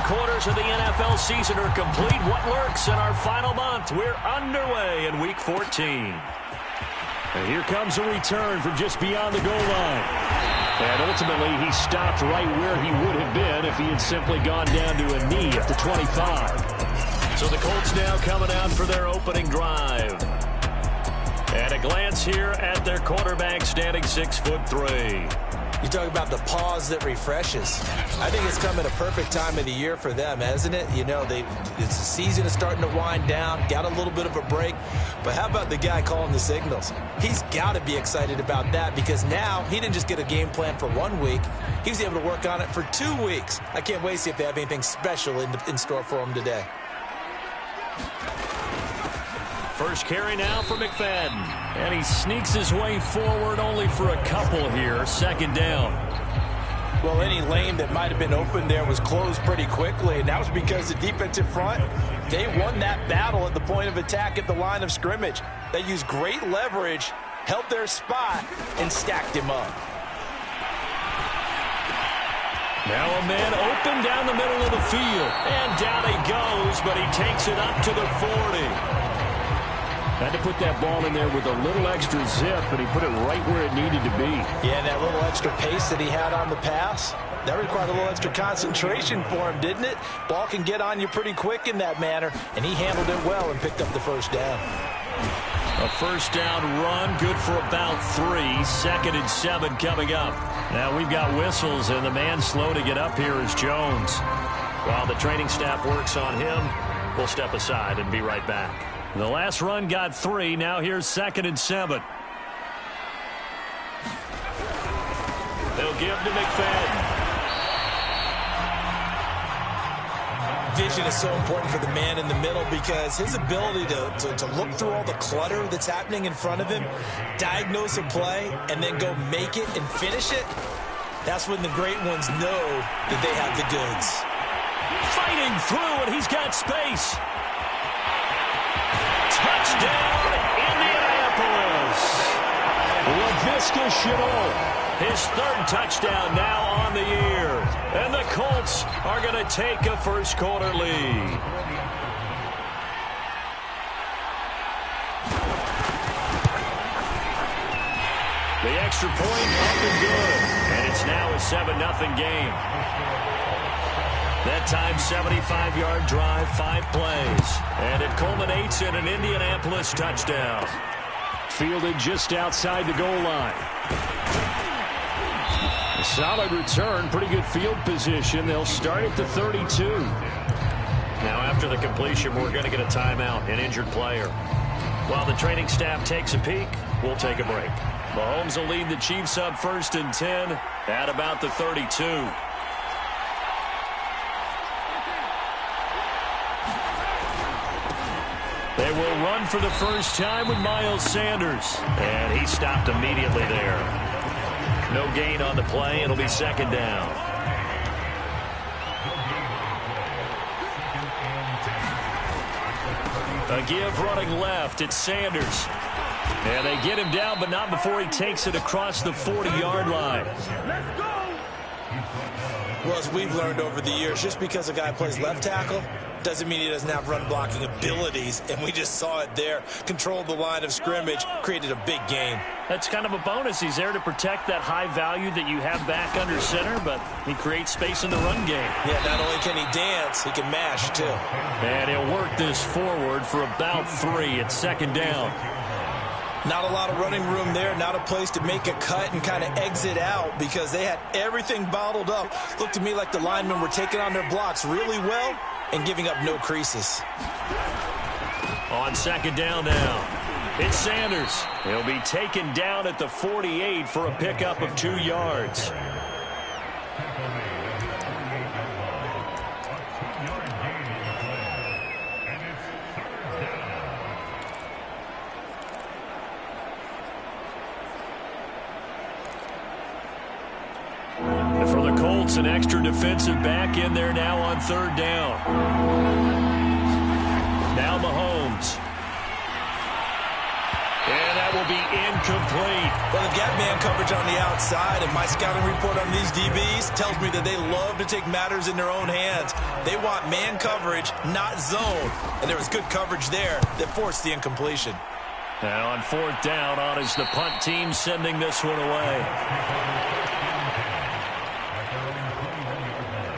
quarters of the NFL season are complete. What lurks in our final month? We're underway in Week 14. And here comes a return from just beyond the goal line. And ultimately, he stopped right where he would have been if he had simply gone down to a knee at the 25. So the Colts now coming out for their opening drive. And a glance here at their quarterback standing 6'3". You talk about the pause that refreshes. I think it's come at a perfect time of the year for them, hasn't it? You know, the season is starting to wind down, got a little bit of a break. But how about the guy calling the signals? He's got to be excited about that because now he didn't just get a game plan for 1 week. He was able to work on it for 2 weeks. I can't wait to see if they have anything special in store for him today. First carry now for McFadden. And he sneaks his way forward only for a couple here. Second down. Well, any lane that might have been open there was closed pretty quickly, and that was because the defensive front, they won that battle at the point of attack at the line of scrimmage. They used great leverage, held their spot, and stacked him up. Now a man open down the middle of the field. And down he goes, but he takes it up to the 40. Had to put that ball in there with a little extra zip, but he put it right where it needed to be. Yeah, that little extra pace that he had on the pass, that required a little extra concentration for him, didn't it? Ball can get on you pretty quick in that manner, and he handled it well and picked up the first down. A first down run, good for about 3. 2nd and 7 coming up. Now we've got whistles, and the man slow to get up here is Jones. While the training staff works on him, we'll step aside and be right back. The last run got 3. Now here's 2nd and 7. They'll give to McFadden. Vision is so important for the man in the middle because his ability to look through all the clutter that's happening in front of him, diagnose a play, and then go make it and finish it, that's when the great ones know that they have the goods. Fighting through, and he's got space. Touchdown, Indianapolis. LaVisca Chenault. His 3rd touchdown now on the year. And the Colts are going to take a first-quarter lead. The extra point up and good. And it's now a 7-0 game. That time, 75-yard drive, 5 plays. And it culminates in an Indianapolis touchdown. Fielded just outside the goal line. A solid return, pretty good field position. They'll start at the 32. Now, after the completion, we're going to get a timeout, an injured player. While the training staff takes a peek, we'll take a break. Mahomes will lead the Chiefs up 1st and 10 at about the 32. They will run for the first time with Miles Sanders. And he stopped immediately there. No gain on the play. It'll be 2nd down. A give running left. It's Sanders. And they get him down, but not before he takes it across the 40-yard line. Let's go! Well, as we've learned over the years, just because a guy plays left tackle doesn't mean he doesn't have run-blocking abilities, and we just saw it there. Controlled the line of scrimmage, created a big gain. That's kind of a bonus. He's there to protect that high value that you have back under center, but he creates space in the run game. Yeah, not only can he dance, he can mash, too. And he'll work this forward for about 3 at 2nd down. Not a lot of running room there, not a place to make a cut and kind of exit out because they had everything bottled up. Looked to me like the linemen were taking on their blocks really well and giving up no creases. On 2nd down now, it's Sanders. He'll be taken down at the 48 for a pickup of 2 yards. For the Colts, an extra defensive back in there now on 3rd down. Now Mahomes. And that will be incomplete. Well, they've got man coverage on the outside, and my scouting report on these DBs tells me that they love to take matters in their own hands. They want man coverage, not zone. And there was good coverage there that forced the incompletion. And on fourth down, on is the punt team sending this one away.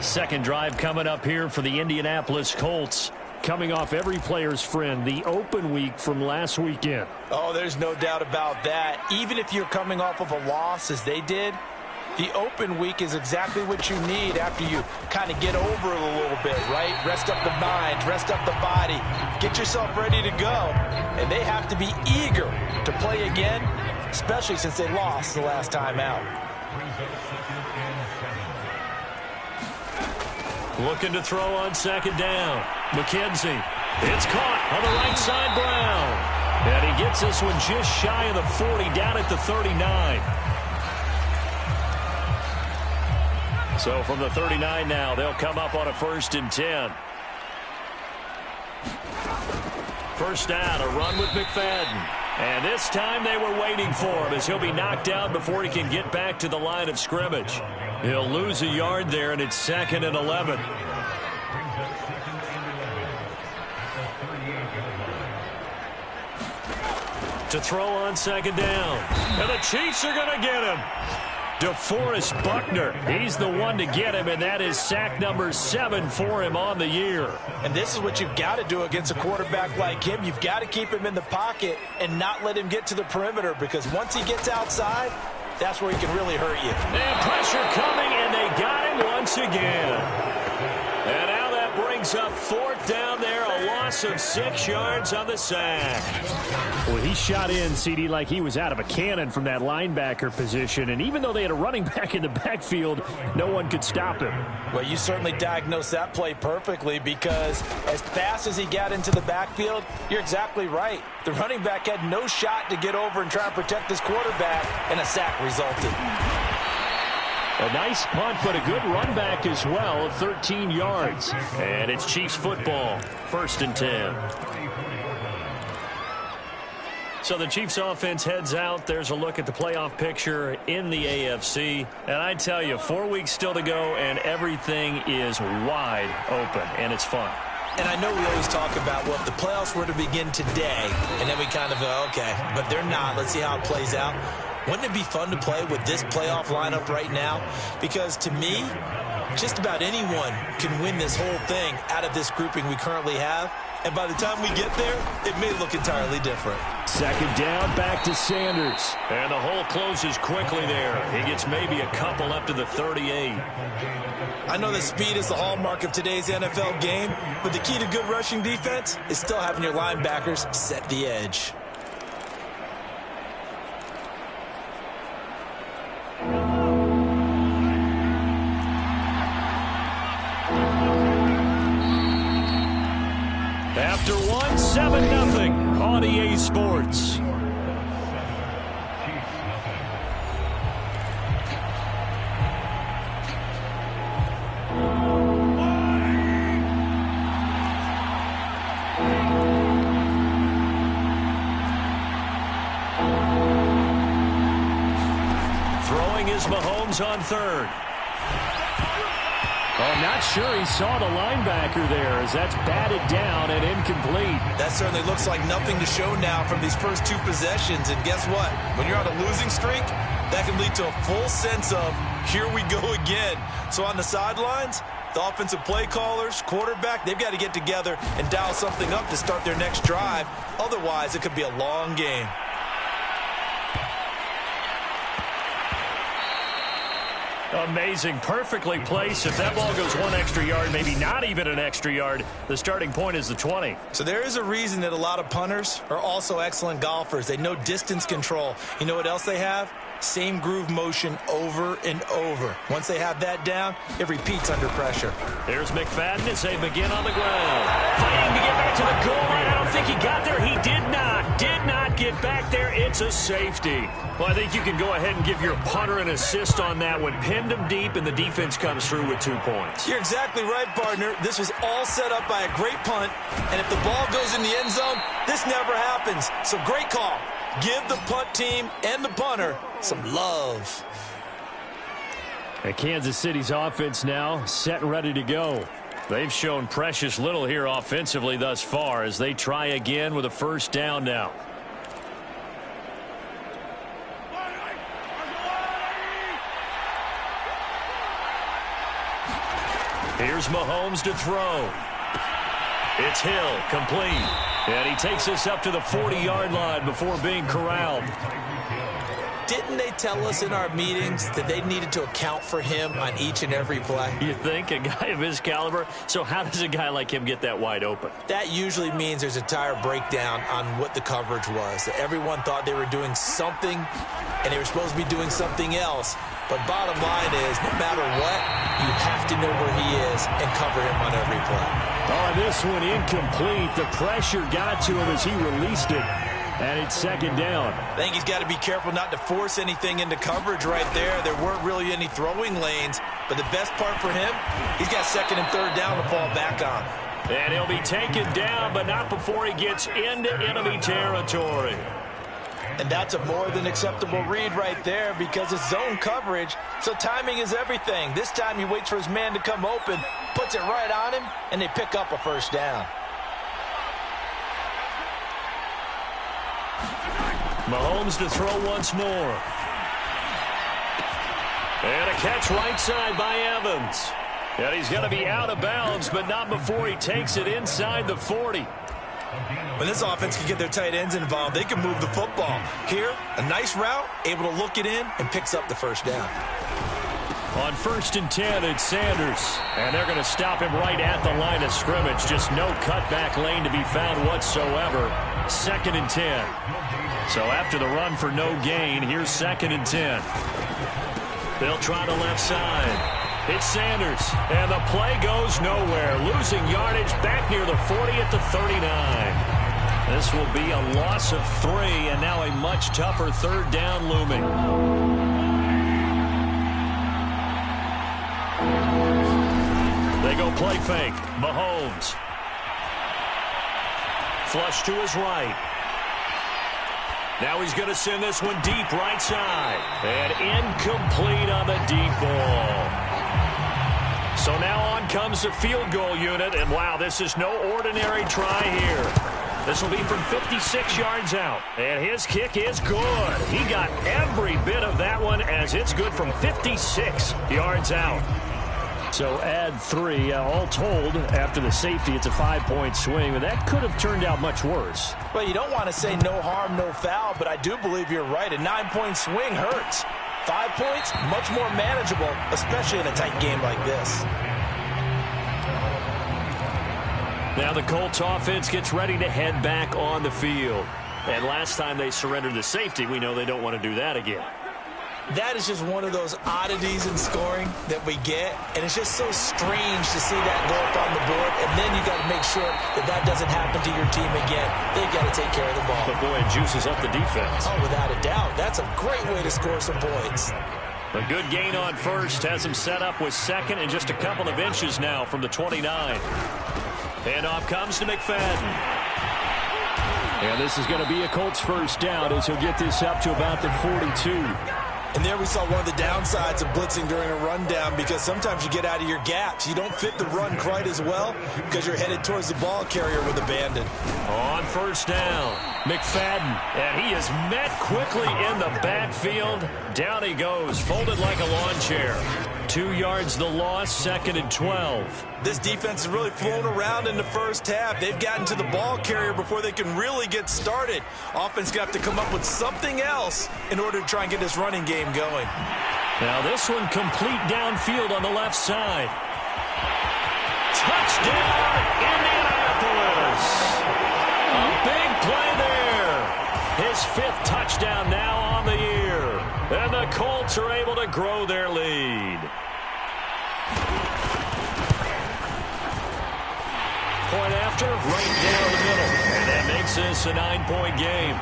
Second drive coming up here for the Indianapolis Colts. Coming off every player's friend, the open week from last weekend. Oh, there's no doubt about that. Even if you're coming off of a loss as they did, the open week is exactly what you need after you kind of get over it a little bit, right? Rest up the mind, rest up the body, get yourself ready to go. And they have to be eager to play again, especially since they lost the last time out. Looking to throw on second down. McKenzie. It's caught on the right side, Brown. And he gets this one just shy of the 40, down at the 39. So from the 39 now, they'll come up on a 1st and 10. First down, a run with McFadden. And this time they were waiting for him as he'll be knocked down before he can get back to the line of scrimmage. He'll lose a yard there, and it's 2nd and 11. To throw on second down. And the Chiefs are going to get him. DeForest Buckner, he's the one to get him, and that is sack number 7 for him on the year. And this is what you've got to do against a quarterback like him. You've got to keep him in the pocket and not let him get to the perimeter, because once he gets outside, that's where he can really hurt you. And pressure coming, and they got him once again. And now that brings up 4th down there, a loss of 6 yards on the sack. Well, he shot in, CD, like he was out of a cannon from that linebacker position. And even though they had a running back in the backfield, no one could stop him. Well, you certainly diagnosed that play perfectly, because as fast as he got into the backfield, you're exactly right. The running back had no shot to get over and try and protect this quarterback, and a sack resulted. A nice punt, but a good run back as well of 13 yards. And it's Chiefs football, 1st and 10. So the Chiefs offense heads out. There's a look at the playoff picture in the AFC. And I tell you, 4 weeks still to go, and everything is wide open, and it's fun. And I know we always talk about, well, if the playoffs were to begin today, and then we kind of go, okay, but they're not. Let's see how it plays out. Wouldn't it be fun to play with this playoff lineup right now? Because to me, just about anyone can win this whole thing out of this grouping we currently have. And by the time we get there, it may look entirely different. Second down, back to Sanders. And the hole closes quickly there. He gets maybe a couple up to the 38. I know that speed is the hallmark of today's NFL game, but the key to good rushing defense is still having your linebackers set the edge. After one, 7-0 on EA Sports. Throwing is Mahomes on 3rd. Oh, I'm not sure he saw the linebacker there, as that's batted down and incomplete. That certainly looks like nothing to show now from these first 2 possessions. And guess what? When you're on a losing streak, that can lead to a full sense of, here we go again. So on the sidelines, the offensive play callers, quarterback, they've got to get together and dial something up to start their next drive. Otherwise, it could be a long game. Amazing. Perfectly placed. If that ball goes 1 extra yard, maybe not even an extra yard, the starting point is the 20. So there is a reason that a lot of punters are also excellent golfers. They know distance control. You know what else they have? Same groove motion over and over. Once they have that down, it repeats under pressure. There's McFadden as they begin on the ground. Fighting to get back to the goal line. I don't think he got there. He did not get back there. It's a safety. Well, I think you can go ahead and give your punter an assist on that one. Pinned him deep, and the defense comes through with 2 points. You're exactly right, partner. This was all set up by a great punt, and if the ball goes in the end zone, this never happens. So great call. Give the punt team and the punter some love. And Kansas City's offense now set and ready to go. They've shown precious little here offensively thus far as they try again with a first down now. Here's Mahomes to throw. It's Hill, complete. And he takes us up to the 40-yard line before being corralled. Didn't they tell us in our meetings that they needed to account for him on each and every play? You think? A guy of his caliber? So how does a guy like him get that wide open? That usually means there's a entire breakdown on what the coverage was. That everyone thought they were doing something, and they were supposed to be doing something else. But bottom line is, no matter what, you have to know where he is and cover him on every play. Oh, this one incomplete. The pressure got to him as he released it. And it's second down. I think he's got to be careful not to force anything into coverage right there. There weren't really any throwing lanes. But the best part for him, he's got second and third down to fall back on. And he'll be taken down, but not before he gets into enemy territory. And that's a more than acceptable read right there because it's zone coverage, so timing is everything. This time he waits for his man to come open, puts it right on him, and they pick up a first down. Mahomes to throw once more. And a catch right side by Evans. And he's going to be out of bounds, but not before he takes it inside the 40. When this offense can get their tight ends involved, they can move the football. Here, a nice route, able to look it in, and picks up the first down. On 1st and 10, it's Sanders. And they're going to stop him right at the line of scrimmage. Just no cutback lane to be found whatsoever. 2nd and 10. So after the run for no gain, here's 2nd and 10. They'll try the left side. It's Sanders, and the play goes nowhere. Losing yardage back near the 40 at the 39. This will be a loss of 3, and now a much tougher third down looming. They go play fake. Mahomes. Flush to his right. Now he's going to send this one deep right side. And incomplete on the deep ball. So now on comes the field goal unit. And wow, this is no ordinary try here. This will be from 56 yards out. And his kick is good. He got every bit of that one as it's good from 56 yards out. So add 3. All told, after the safety, it's a 5-point swing. And that could have turned out much worse. Well, you don't want to say no harm, no foul, but I do believe you're right. A 9-point swing hurts. 5 points, much more manageable, especially in a tight game like this. Now the Colts offense gets ready to head back on the field. And last time they surrendered the safety, we know they don't want to do that again. That is just one of those oddities in scoring that we get, and it's just so strange to see that go up on the board, and then you got to make sure that that doesn't happen to your team again. They've got to take care of the ball. But boy, it juices up the defense. Oh, without a doubt. That's a great way to score some points. A good gain on first has him set up with second and just a couple of inches now from the 29. Handoff comes to McFadden. And this is going to be a Colts first down as he'll get this up to about the 42. And there we saw one of the downsides of blitzing during a rundown because sometimes you get out of your gaps. You don't fit the run quite as well because you're headed towards the ball carrier with abandon. On first down, McFadden. And he is met quickly in the backfield. Down he goes, folded like a lawn chair. 2 yards the loss, 2nd and 12. This defense has really flown around in the first half. They've gotten to the ball carrier before they can really get started. Offense got to come up with something else in order to try and get this running game going. Now this one complete downfield on the left side. Touchdown, Indianapolis. A big play there. His 5th touchdown now on the year. And the Colts are able to grow their lead. Point after, right down the middle. And that makes this a 9-point game.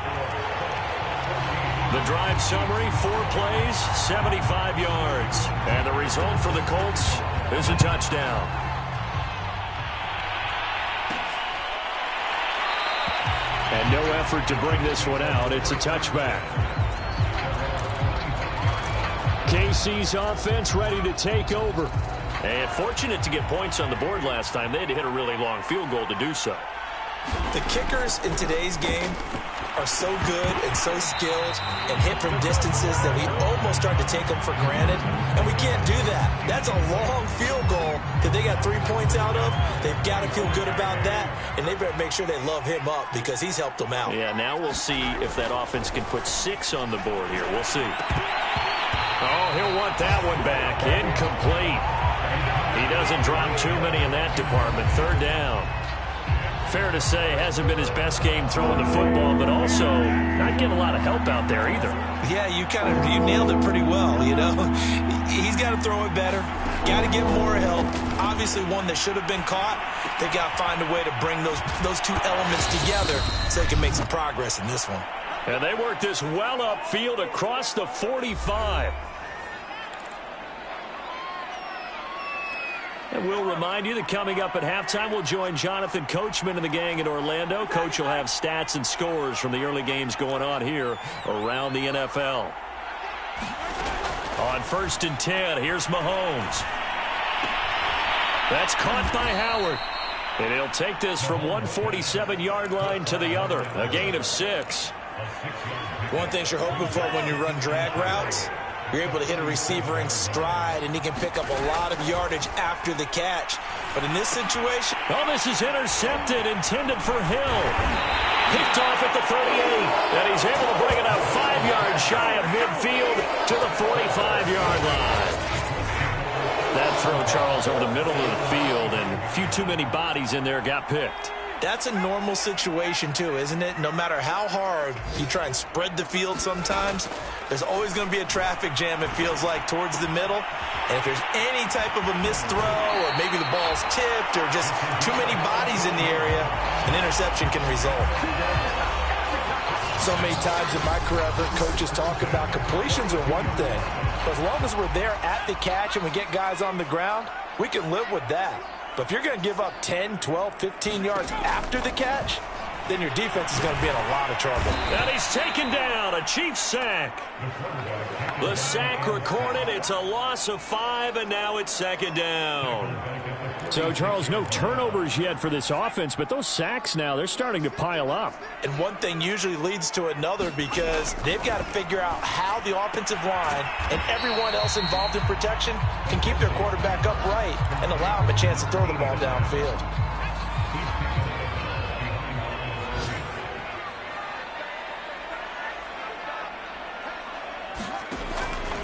The drive summary, 4 plays, 75 yards. And the result for the Colts is a touchdown. And no effort to bring this one out. It's a touchback. KC's offense ready to take over. And fortunate to get points on the board last time. They had to hit a really long field goal to do so. The kickers in today's game are so good and so skilled and hit from distances that we almost start to take them for granted, and we can't do that. That's a long field goal that they got 3 points out of. They've got to feel good about that, and they better make sure they love him up because he's helped them out. Yeah, now we'll see if that offense can put 6 on the board here. We'll see. Oh, he'll want that one back. Incomplete. He doesn't drop too many in that department. 3rd down. Fair to say, hasn't been his best game throwing the football, but also not getting a lot of help out there either. Yeah, you nailed it pretty well, you know. He's got to throw it better. Got to get more help. Obviously one that should have been caught. They got to find a way to bring those two elements together so they can make some progress in this one. And they work this well upfield across the 45. And we'll remind you that coming up at halftime, we'll join Jonathan Coachman and the gang in Orlando. Coach will have stats and scores from the early games going on here around the NFL. On 1st and 10, here's Mahomes. That's caught by Howard. And he'll take this from 147-yard line to the other. A gain of 6. One thing you're hoping for when you run drag routes, you're able to hit a receiver in stride, and he can pick up a lot of yardage after the catch. But in this situation... Oh, this is intercepted, intended for Hill. Picked off at the 38, and he's able to bring it up 5 yards shy of midfield to the 45-yard line. That throw, Charles, over the middle of the field, and a few too many bodies in there got picked. That's a normal situation, too, isn't it? No matter how hard you try and spread the field sometimes, there's always going to be a traffic jam, it feels like, towards the middle. And if there's any type of a missed throw or maybe the ball's tipped or just too many bodies in the area, an interception can result. So many times in my career, I've heard coaches talk about completions are one thing. But as long as we're there at the catch and we get guys on the ground, we can live with that. But if you're going to give up 10, 12, 15 yards after the catch, then your defense is going to be in a lot of trouble. And he's taken down, a Chiefs sack. The sack recorded, it's a loss of 5, and now it's 2nd down. So, Charles, no turnovers yet for this offense, but those sacks now, they're starting to pile up. And one thing usually leads to another because they've got to figure out how the offensive line and everyone else involved in protection can keep their quarterback upright and allow him a chance to throw the ball downfield.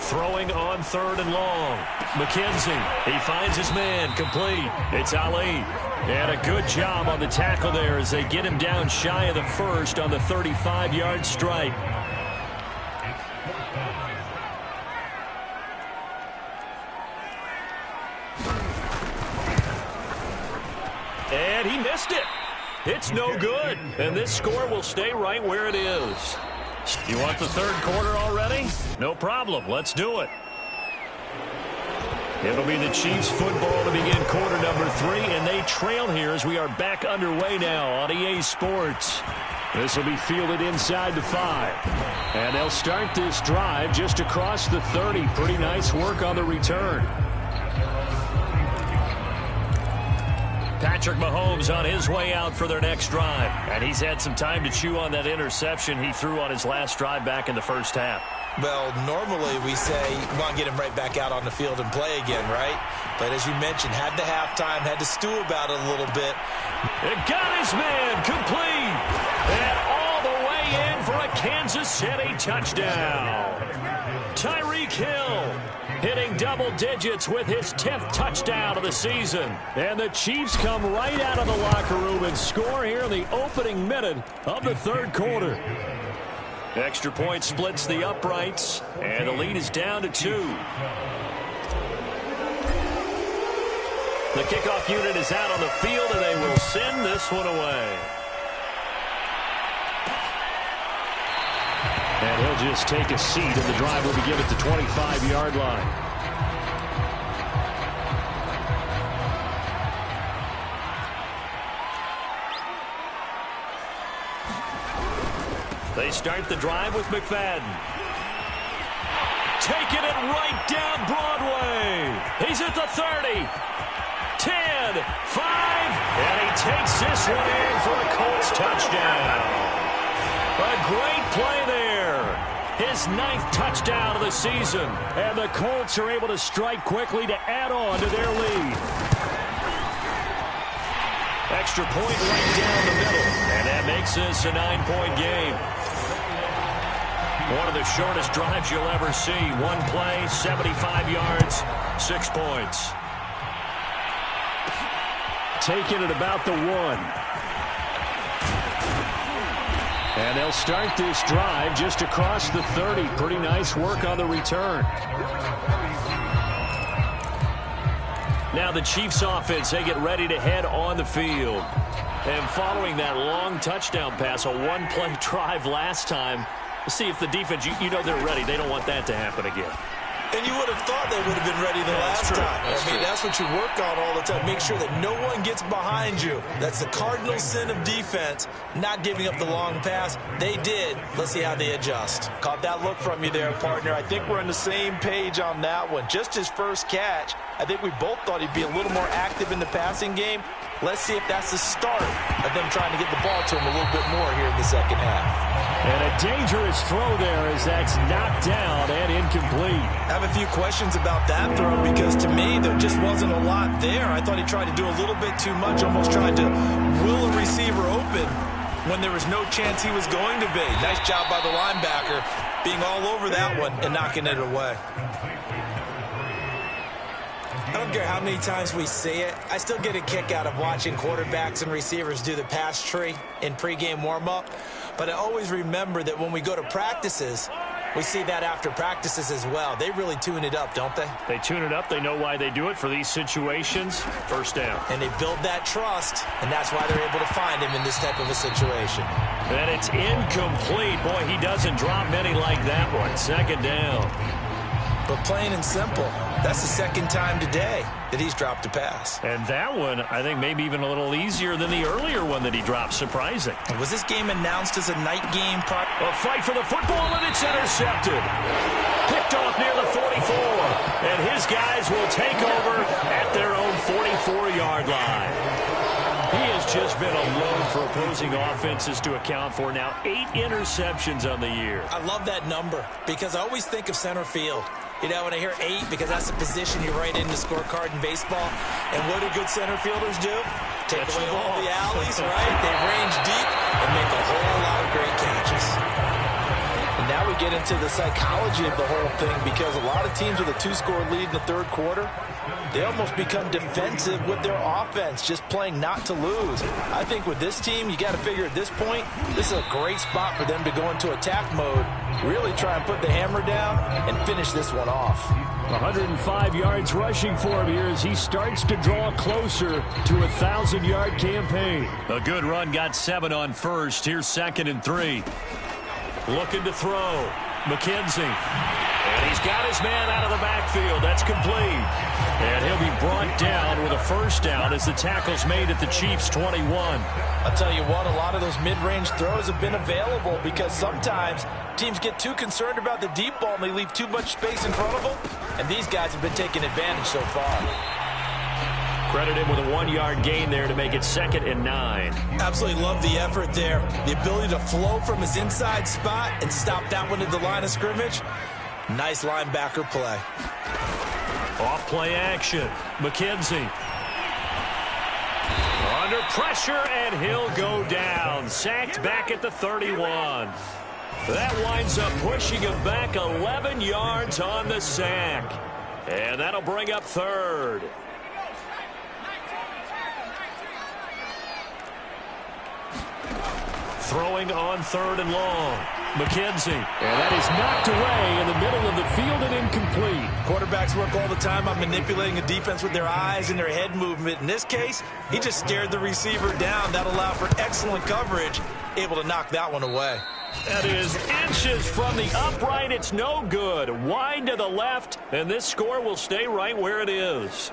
Throwing on 3rd and long. McKenzie, he finds his man, complete. It's Ali. And a good job on the tackle there as they get him down shy of the 1st on the 35-yard stripe. And he missed it. It's no good. And this score will stay right where it is. You want the 3rd quarter already? No problem. Let's do it. It'll be the Chiefs football to begin quarter number 3, and they trail here as we are back underway now on EA Sports. This will be fielded inside the 5. And they'll start this drive just across the 30. Pretty nice work on the return. Patrick Mahomes on his way out for their next drive. And he's had some time to chew on that interception he threw on his last drive back in the 1st half. Well, normally we say we want to get him right back out on the field and play again, right? But as you mentioned, had the halftime, had to stew about it a little bit. It got his man complete. And all the way in for a Kansas City touchdown. Tyreek Hill hitting double digits with his 10th touchdown of the season. And the Chiefs come right out of the locker room and score here in the opening minute of the 3rd quarter. Extra point splits the uprights, and the lead is down to 2. The kickoff unit is out on the field, and they will send this one away. And he'll just take a seat, and the drive will begin at the 25-yard line. They start the drive with McFadden. Taking it right down Broadway. He's at the 30. 10, 5, and he takes this one in for a Colts touchdown. A great play there. His 9th touchdown of the season. And the Colts are able to strike quickly to add on to their lead. Extra point right down the middle. And that makes this a 9-point game. One of the shortest drives you'll ever see. One play, 75 yards, 6 points. Taking it about the 1. And they'll start this drive just across the 30. Pretty nice work on the return. Now the Chiefs offense, they get ready to head on the field. And following that long touchdown pass, a one-play drive last time, see if the defense, you know they're ready. They don't want that to happen again. And you would have thought they would have been ready the last time. That's what you work on all the time. Make sure that no one gets behind you. That's the cardinal sin of defense, not giving up the long pass. They did. Let's see how they adjust. Caught that look from you there, partner. I think we're on the same page on that one. Just his first catch, I think we both thought he'd be a little more active in the passing game. Let's see if that's the start of them trying to get the ball to him a little bit more here in the second half. And a dangerous throw there as that's knocked down and incomplete. I have a few questions about that throw because to me there just wasn't a lot there. I thought he tried to do a little bit too much, almost tried to will a receiver open when there was no chance he was going to be. Nice job by the linebacker being all over that one and knocking it away. I don't care how many times we see it. I still get a kick out of watching quarterbacks and receivers do the pass tree in pregame warm-up. But I always remember that when we go to practices, we see that after practices as well. They really tune it up, don't they? They tune it up. They know why they do it for these situations. First down. And they build that trust, and that's why they're able to find him in this type of a situation. And it's incomplete. Boy, he doesn't drop many like that one. Second down. But plain and simple, that's the second time today that he's dropped a pass. And that one, I think, maybe even a little easier than the earlier one that he dropped. Surprising. And was this game announced as a night game? A fight for the football, and it's intercepted. Picked off near the 44. And his guys will take over at their own 44-yard line. He has just been a load for opposing offenses to account for. Now 8 interceptions on the year. I love that number because I always think of center field. You know, when I hear 8, because that's the position you write in the scorecard in baseball. And what do good center fielders do? Take away all the alleys, right? They range deep and make a whole lot of great catches. And now we get into the psychology of the whole thing because a lot of teams with a 2-score lead in the third quarter, they almost become defensive with their offense, just playing not to lose. I think with this team, you got to figure at this point, this is a great spot for them to go into attack mode, really try and put the hammer down and finish this one off. 105 yards rushing for him here as he starts to draw closer to a 1,000-yard campaign. A good run, got 7 on first. Here's 2nd and 3. Looking to throw. McKenzie. And he's got his man out of the backfield. That's complete. And he'll be brought down with a first down as the tackle's made at the Chiefs' 21. I'll tell you what, a lot of those mid-range throws have been available because sometimes teams get too concerned about the deep ball and they leave too much space in front of them. And these guys have been taking advantage so far. Credit him with a 1-yard gain there to make it 2nd and 9. Absolutely love the effort there. The ability to flow from his inside spot and stop that one at the line of scrimmage. Nice linebacker play. Off play action. McKenzie. Under pressure, and he'll go down. Sacked back at the 31. That winds up pushing him back 11 yards on the sack. And that'll bring up 3rd. Throwing on 3rd and long. McKenzie. And that is knocked away in the middle of the field and incomplete. Quarterbacks work all the time on manipulating a defense with their eyes and their head movement. In this case, he just stared the receiver down. That allowed for excellent coverage. Able to knock that one away. That is inches from the upright. It's no good. Wide to the left, and this score will stay right where it is.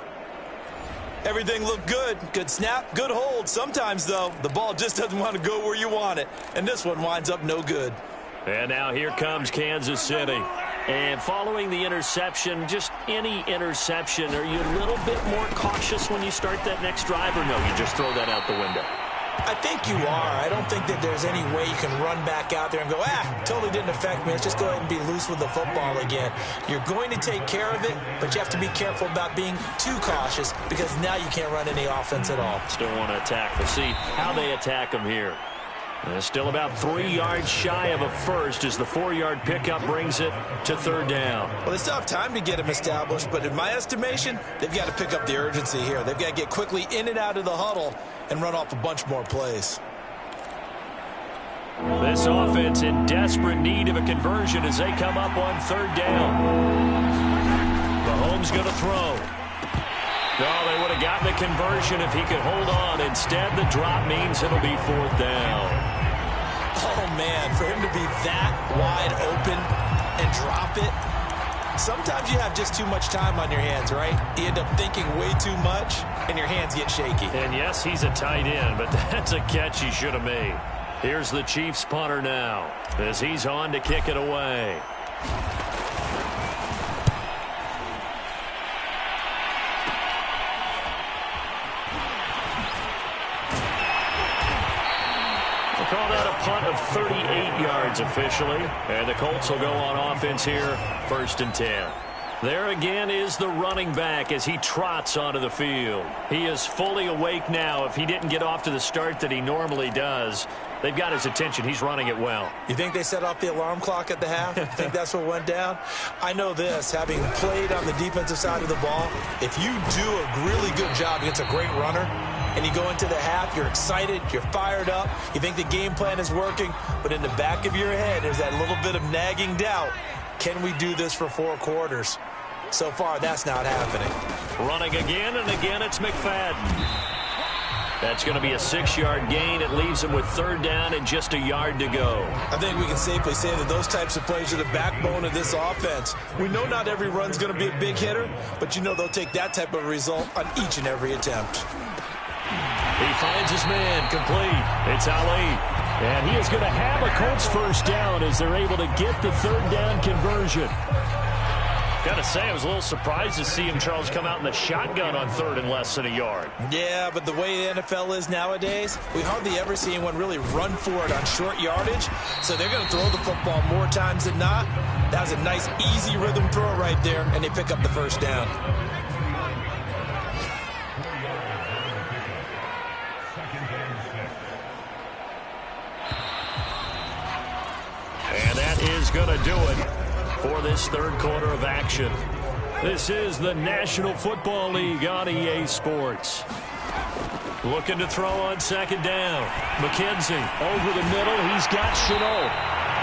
Everything looked good. Good snap, good hold. Sometimes, though, the ball just doesn't want to go where you want it. And this one winds up no good. And now here comes Kansas City. And following the interception, just any interception, are you a little bit more cautious when you start that next drive, or no, you just throw that out the window? I think you are. I don't think that there's any way you can run back out there and go, totally didn't affect me. Let's just go ahead and be loose with the football again. You're going to take care of it, but you have to be careful about being too cautious because now you can't run any offense at all. Still want to attack. We'll see how they attack them here. Still about 3 yards shy of a first as the 4-yard pickup brings it to third down. Well, they still have time to get him established, but in my estimation, they've got to pick up the urgency here. They've got to get quickly in and out of the huddle and run off a bunch more plays. This offense in desperate need of a conversion as they come up on third down. Mahomes going to throw. No, they would have gotten the conversion if he could hold on. Instead, the drop means it'll be fourth down. Oh, man, for him to be that wide open and drop it. Sometimes you have just too much time on your hands, right? You end up thinking way too much, and your hands get shaky. And, yes, he's a tight end, but that's a catch he should have made. Here's the Chiefs punter now as he's on to kick it away. Call that a punt of 38 yards officially. And the Colts will go on offense here, 1st and 10. There again is the running back as he trots onto the field. He is fully awake now. If he didn't get off to the start that he normally does, they've got his attention. He's running it well. You think they set off the alarm clock at the half? You think that's what went down? I know this, having played on the defensive side of the ball, if you do a really good job against a great runner, and you go into the half, you're excited, you're fired up, you think the game plan is working, but in the back of your head, there's that little bit of nagging doubt. Can we do this for 4 quarters? So far, that's not happening. Running again, and again, it's McFadden. That's going to be a 6-yard gain. It leaves him with third down and just a yard to go. I think we can safely say that those types of plays are the backbone of this offense. We know not every run's going to be a big hitter, but you know they'll take that type of result on each and every attempt. He finds his man complete. It's Ali. And he is going to have a Colts first down as they're able to get the third down conversion. Got to say, I was a little surprised to see him, Charles, come out in the shotgun on third and less than a yard. Yeah, but the way the NFL is nowadays, we hardly ever see anyone really run for it on short yardage. So they're going to throw the football more times than not. That was a nice, easy rhythm throw right there, and they pick up the first down. And that is going to do it for this third quarter of action. This is the National Football League on EA Sports. Looking to throw on second down. McKenzie over the middle. He's got Chenault.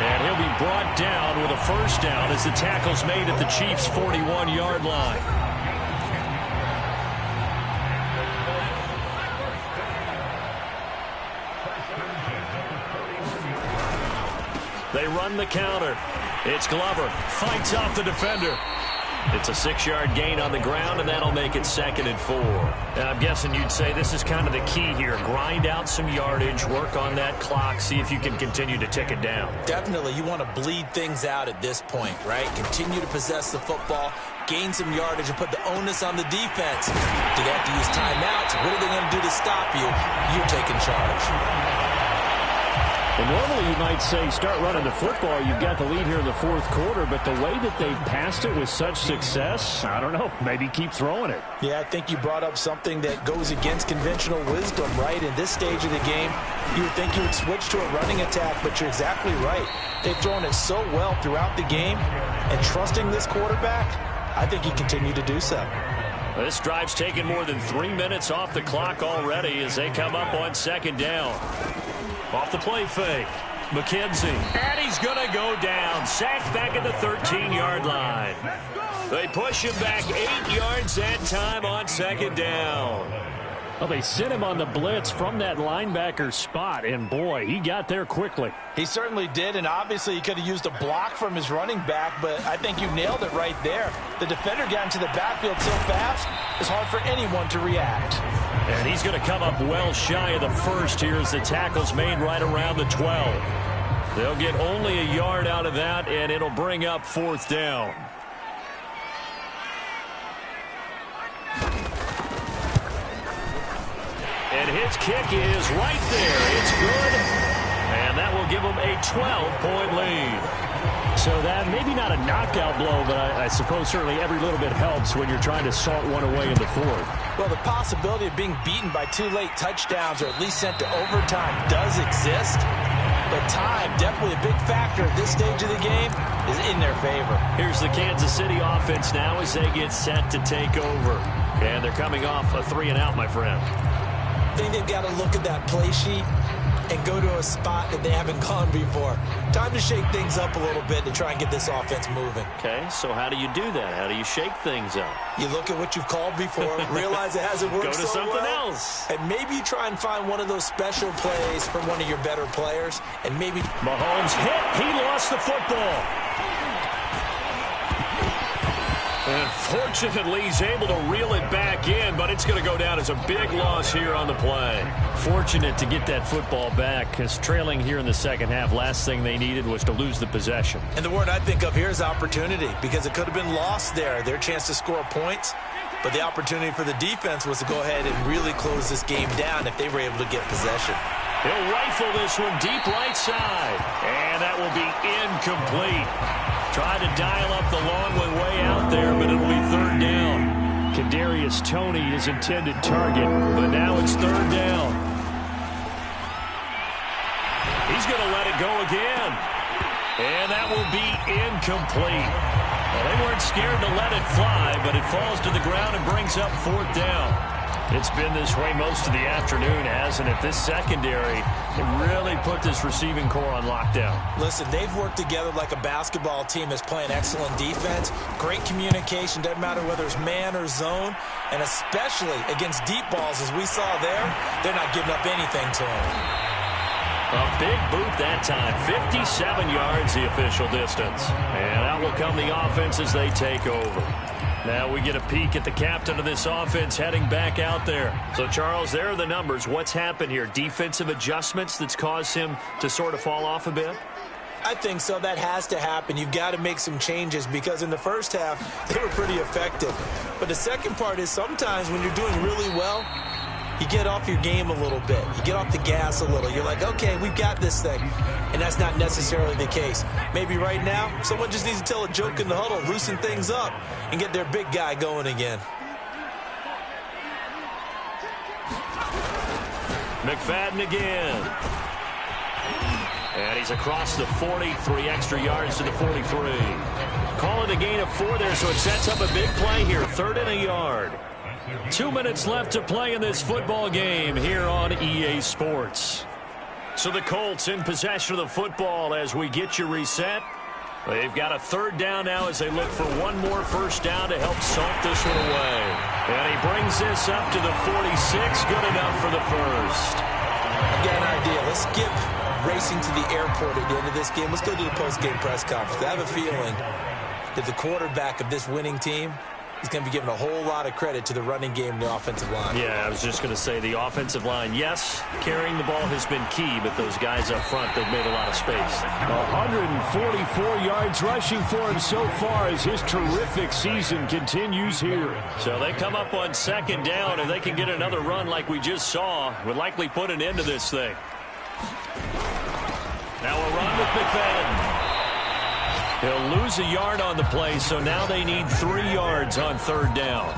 And he'll be brought down with a first down as the tackle's made at the Chiefs' 41-yard line. They run the counter. It's Glover. Fights off the defender. It's a 6-yard gain on the ground, and that'll make it 2nd and 4. And I'm guessing you'd say this is kind of the key here. Grind out some yardage, work on that clock, see if you can continue to tick it down. Definitely. You want to bleed things out at this point, right? Continue to possess the football, gain some yardage, and put the onus on the defense. Do they have to use timeouts? What are they going to do to stop you? You're taking charge. And normally you might say start running the football. You've got the lead here in the fourth quarter, but the way that they passed it with such success, I don't know, maybe keep throwing it. Yeah, I think you brought up something that goes against conventional wisdom, right? In this stage of the game, you would think you would switch to a running attack, but you're exactly right. They've thrown it so well throughout the game, and trusting this quarterback, I think you continue to do so. This drive's taken more than 3 minutes off the clock already as they come up on second down. Off the play fake. McKenzie. And he's going to go down. Sacked back at the 13-yard line. They push him back 8 yards that time on second down. Well, they sent him on the blitz from that linebacker spot, and boy, he got there quickly. He certainly did, and obviously he could have used a block from his running back, but I think you nailed it right there. The defender got into the backfield so fast, it's hard for anyone to react. And he's going to come up well shy of the first here as the tackle's made right around the 12. They'll get only a yard out of that, and it'll bring up 4th down. And his kick is right there. It's good. And that will give them a 12-point lead. So that maybe not a knockout blow, but I suppose certainly every little bit helps when you're trying to salt one away in the 4th. Well, the possibility of being beaten by 2 late touchdowns or at least sent to overtime does exist. But time, definitely a big factor at this stage of the game, is in their favor. Here's the Kansas City offense now as they get set to take over. And they're coming off a 3-and-out, my friend. I think they've got to look at that play sheet and go to a spot that they haven't gone before. Time to shake things up a little bit to try and get this offense moving. Okay, so how do you do that? How do you shake things up? You look at what you've called before, realize it hasn't worked so well. Go to something else. And maybe you try and find one of those special plays from one of your better players, and maybe... Mahomes hit. He lost the football. And fortunately, he's able to reel it back in, but it's going to go down as a big loss here on the play. Fortunate to get that football back, because trailing here in the second half, last thing they needed was to lose the possession. And the word I think of here is opportunity, because it could have been lost there, their chance to score points. But the opportunity for the defense was to go ahead and really close this game down if they were able to get possession. He'll rifle this one deep right side. And that will be incomplete. Tried to dial up the long one way out there, but it'll be 3rd down. Kadarius Toney, his intended target, but now it's 3rd down. He's going to let it go again. And that will be incomplete. Well, they weren't scared to let it fly, but it falls to the ground and brings up 4th down. It's been this way most of the afternoon, hasn't it? This secondary really put this receiving core on lockdown. Listen, they've worked together like a basketball team that's playing excellent defense. Great communication, doesn't matter whether it's man or zone. And especially against deep balls, as we saw there, they're not giving up anything to them. A big boot that time. 57 yards, the official distance. And out will come the offense as they take over. Now we get a peek at the captain of this offense heading back out there. So, Charles, there are the numbers. What's happened here? Defensive adjustments that's caused him to sort of fall off a bit? I think so. That has to happen. You've got to make some changes because in the first half, they were pretty effective. But the second part is sometimes when you're doing really well, you get off your game a little bit. You get off the gas a little. You're like, okay, we've got this thing. And that's not necessarily the case. Maybe right now, someone just needs to tell a joke in the huddle, loosen things up, and get their big guy going again. McFadden again. And he's across the 40, 3 extra yards to the 43. Calling a gain of 4 there, so it sets up a big play here. 3rd and a yard. 2 minutes left to play in this football game here on EA Sports. So the Colts in possession of the football as we get you reset. They've got a 3rd down now as they look for one more first down to help salt this one away. And he brings this up to the 46. Good enough for the first. I've got an idea. Let's skip racing to the airport at the end of this game. Let's go to the post-game press conference. I have a feeling that the quarterback of this winning team is going to be given a whole lot of credit to the running game and the offensive line. Yeah, I was just going to say the offensive line, yes, carrying the ball has been key, but those guys up front, they've made a lot of space. 144 yards rushing for him so far as his terrific season continues here. So they come up on 2nd down, and they can get another run like we just saw. Would likely put an end to this thing. Now a run with McFadden. He'll lose a yard on the play, so now they need 3 yards on 3rd down.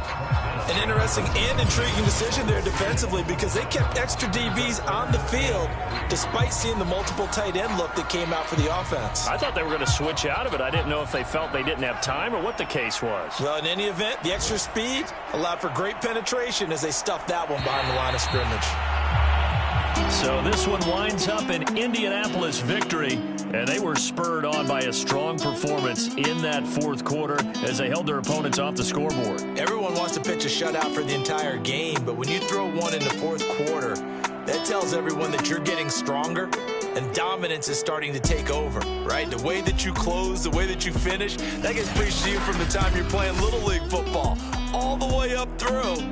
An interesting and intriguing decision there defensively because they kept extra DBs on the field despite seeing the multiple tight end look that came out for the offense. I thought they were going to switch out of it. I didn't know if they felt they didn't have time or what the case was. Well, in any event, the extra speed allowed for great penetration as they stuffed that one behind the line of scrimmage. So this one winds up an Indianapolis victory, and they were spurred on by a strong performance in that 4th quarter as they held their opponents off the scoreboard. Everyone wants to pitch a shutout for the entire game, but when you throw one in the 4th quarter, that tells everyone that you're getting stronger and dominance is starting to take over, right? The way that you close, the way that you finish, that gets preached to you from the time you're playing Little League football all the way up through